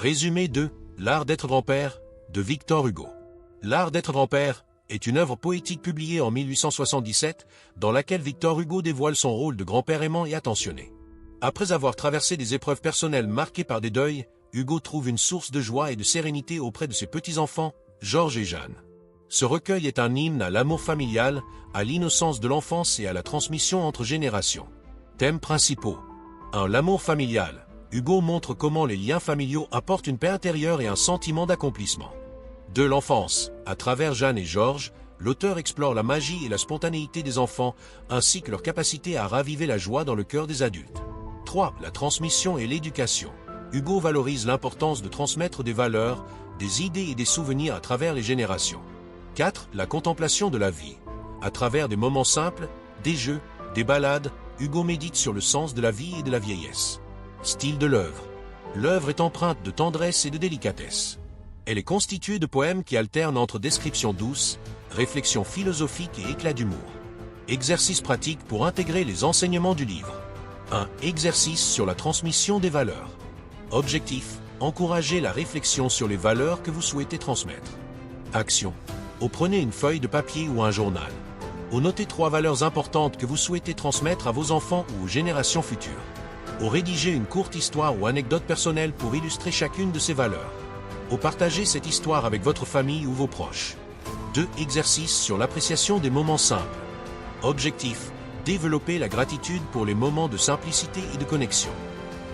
Résumé de L'art d'être grand-père de Victor Hugo. L'art d'être grand-père est une œuvre poétique publiée en 1877 dans laquelle Victor Hugo dévoile son rôle de grand-père aimant et attentionné. Après avoir traversé des épreuves personnelles marquées par des deuils, Hugo trouve une source de joie et de sérénité auprès de ses petits-enfants, Georges et Jeanne. Ce recueil est un hymne à l'amour familial, à l'innocence de l'enfance et à la transmission entre générations. Thèmes principaux. 1. L'amour familial. Hugo montre comment les liens familiaux apportent une paix intérieure et un sentiment d'accomplissement. 2. L'enfance. À travers Jeanne et Georges, l'auteur explore la magie et la spontanéité des enfants, ainsi que leur capacité à raviver la joie dans le cœur des adultes. 3. La transmission et l'éducation. Hugo valorise l'importance de transmettre des valeurs, des idées et des souvenirs à travers les générations. 4. La contemplation de la vie. À travers des moments simples, des jeux, des balades, Hugo médite sur le sens de la vie et de la vieillesse. Style de l'œuvre. L'œuvre est empreinte de tendresse et de délicatesse. Elle est constituée de poèmes qui alternent entre descriptions douces, réflexions philosophiques et éclats d'humour. Exercice pratique pour intégrer les enseignements du livre. 1. Exercice sur la transmission des valeurs. Objectif. Encourager la réflexion sur les valeurs que vous souhaitez transmettre. Action. Prenez une feuille de papier ou un journal. Notez 3 valeurs importantes que vous souhaitez transmettre à vos enfants ou aux générations futures. Rédigez une courte histoire ou anecdote personnelle pour illustrer chacune de ces valeurs. Partagez cette histoire avec votre famille ou vos proches. 2. Exercice sur l'appréciation des moments simples. Objectif. Développer la gratitude pour les moments de simplicité et de connexion.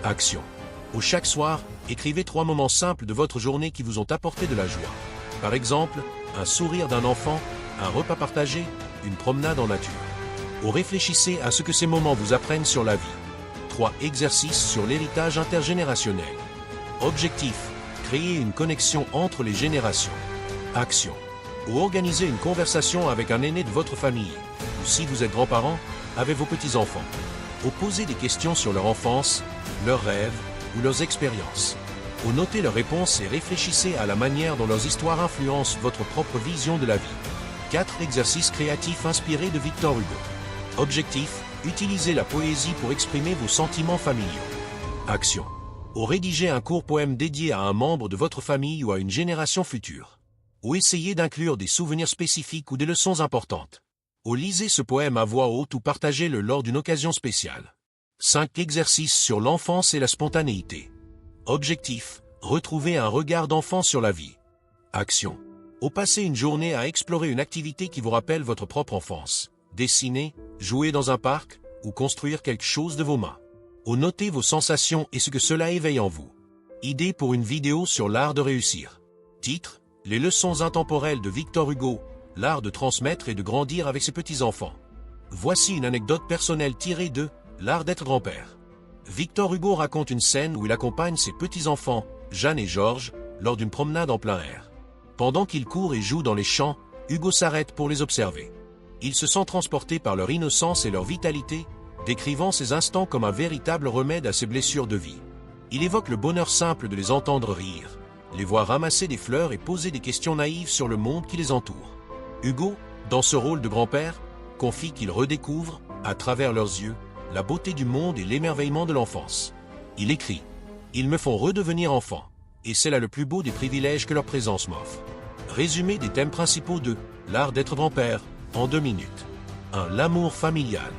Action. Chaque soir, écrivez 3 moments simples de votre journée qui vous ont apporté de la joie. Par exemple, un sourire d'un enfant, un repas partagé, une promenade en nature. Réfléchissez à ce que ces moments vous apprennent sur la vie. 3. Exercice sur l'héritage intergénérationnel. Objectif. Créer une connexion entre les générations. Action. Organisez une conversation avec un aîné de votre famille, ou si vous êtes grand-parent, avec vos petits-enfants. Posez des questions sur leur enfance, leurs rêves ou leurs expériences. Notez leurs réponses et réfléchissez à la manière dont leurs histoires influencent votre propre vision de la vie. 4. Exercices créatifs inspirés de Victor Hugo. Objectif. Utilisez la poésie pour exprimer vos sentiments familiaux. Action. Rédigez un court poème dédié à un membre de votre famille ou à une génération future. Essayez d'inclure des souvenirs spécifiques ou des leçons importantes. Lisez ce poème à voix haute ou partagez-le lors d'une occasion spéciale. 5. Exercices sur l'enfance et la spontanéité. Objectif. Retrouver un regard d'enfant sur la vie. Action. Passez une journée à explorer une activité qui vous rappelle votre propre enfance. Dessiner, jouer dans un parc, ou construire quelque chose de vos mains. Notez vos sensations et ce que cela éveille en vous. Idée pour une vidéo sur l'art de réussir. Titre. Les leçons intemporelles de Victor Hugo, l'art de transmettre et de grandir avec ses petits-enfants. Voici une anecdote personnelle tirée de L'art d'être grand-père. Victor Hugo raconte une scène où il accompagne ses petits-enfants, Jeanne et Georges, lors d'une promenade en plein air. Pendant qu'ils courent et jouent dans les champs, Hugo s'arrête pour les observer. Il se sent transporté par leur innocence et leur vitalité, décrivant ces instants comme un véritable remède à ses blessures de vie. Il évoque le bonheur simple de les entendre rire, les voir ramasser des fleurs et poser des questions naïves sur le monde qui les entoure. Hugo, dans ce rôle de grand-père, confie qu'il redécouvre, à travers leurs yeux, la beauté du monde et l'émerveillement de l'enfance. Il écrit « Ils me font redevenir enfant, et c'est là le plus beau des privilèges que leur présence m'offre. » Résumé des thèmes principaux de L'art d'être grand-père, en 2 minutes. 1. L'amour familial.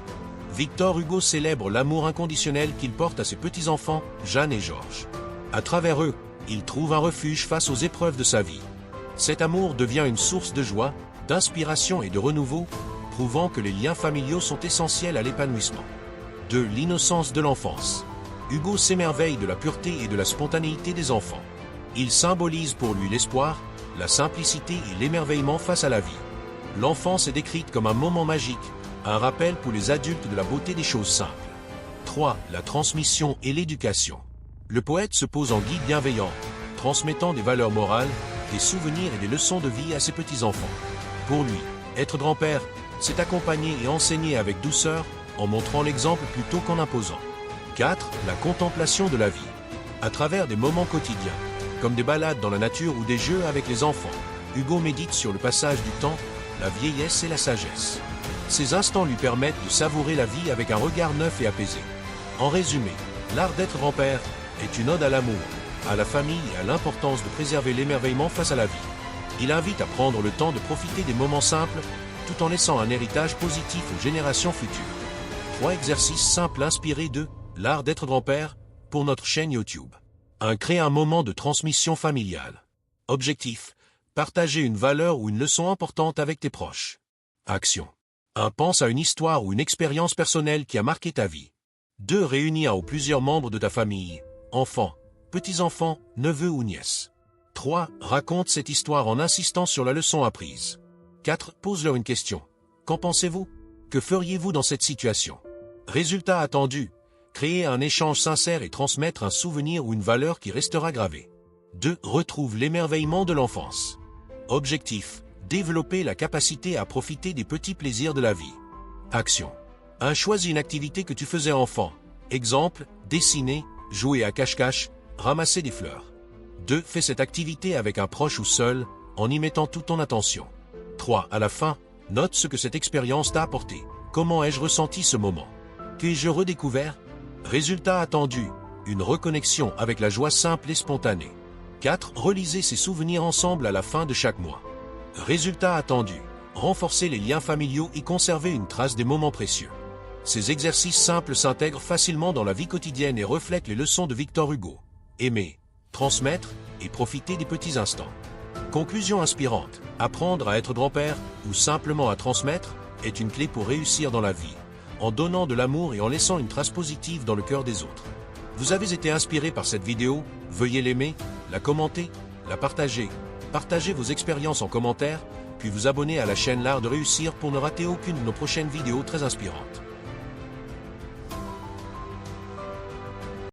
Victor Hugo célèbre l'amour inconditionnel qu'il porte à ses petits-enfants, Jeanne et Georges. À travers eux, il trouve un refuge face aux épreuves de sa vie. Cet amour devient une source de joie, d'inspiration et de renouveau, prouvant que les liens familiaux sont essentiels à l'épanouissement. 2. L'innocence de l'enfance. Hugo s'émerveille de la pureté et de la spontanéité des enfants. Il symbolise pour lui l'espoir, la simplicité et l'émerveillement face à la vie. L'enfance est décrite comme un moment magique, un rappel pour les adultes de la beauté des choses simples. 3. La transmission et l'éducation. Le poète se pose en guide bienveillant, transmettant des valeurs morales, des souvenirs et des leçons de vie à ses petits-enfants. Pour lui, être grand-père, c'est accompagner et enseigner avec douceur, en montrant l'exemple plutôt qu'en imposant. 4. La contemplation de la vie. À travers des moments quotidiens, comme des balades dans la nature ou des jeux avec les enfants, Hugo médite sur le passage du temps, la vieillesse et la sagesse. Ces instants lui permettent de savourer la vie avec un regard neuf et apaisé. En résumé, l'art d'être grand-père est une ode à l'amour, à la famille et à l'importance de préserver l'émerveillement face à la vie. Il invite à prendre le temps de profiter des moments simples, tout en laissant un héritage positif aux générations futures. 3 exercices simples inspirés de « L'art d'être grand-père » pour notre chaîne YouTube. 1. Créer un moment de transmission familiale. Objectif: partager une valeur ou une leçon importante avec tes proches. Action: 1. Pense à une histoire ou une expérience personnelle qui a marqué ta vie. 2. Réunis un ou plusieurs membres de ta famille, enfants, petits-enfants, neveux ou nièces. 3. Raconte cette histoire en insistant sur la leçon apprise. 4. Pose-leur une question. Qu'en pensez-vous? Que feriez-vous dans cette situation? Résultat attendu: créer un échange sincère et transmettre un souvenir ou une valeur qui restera gravée. 2. Retrouve l'émerveillement de l'enfance. Objectif: développer la capacité à profiter des petits plaisirs de la vie. Action: 1. Choisis une activité que tu faisais enfant. Exemple: dessiner, jouer à cache-cache, ramasser des fleurs. 2. Fais cette activité avec un proche ou seul, en y mettant toute ton attention. 3. À la fin, note ce que cette expérience t'a apporté. Comment ai-je ressenti ce moment? Qu'ai-je redécouvert? Résultat attendu: une reconnexion avec la joie simple et spontanée. 4. Relisez ces souvenirs ensemble à la fin de chaque mois. Résultat attendu: renforcer les liens familiaux et conserver une trace des moments précieux. Ces exercices simples s'intègrent facilement dans la vie quotidienne et reflètent les leçons de Victor Hugo. Aimer, transmettre et profiter des petits instants. Conclusion inspirante: apprendre à être grand-père, ou simplement à transmettre, est une clé pour réussir dans la vie, en donnant de l'amour et en laissant une trace positive dans le cœur des autres. Vous avez été inspiré par cette vidéo? Veuillez l'aimer, la commenter, la partager. Partagez vos expériences en commentaire, puis vous abonner à la chaîne L'Art de Réussir pour ne rater aucune de nos prochaines vidéos très inspirantes.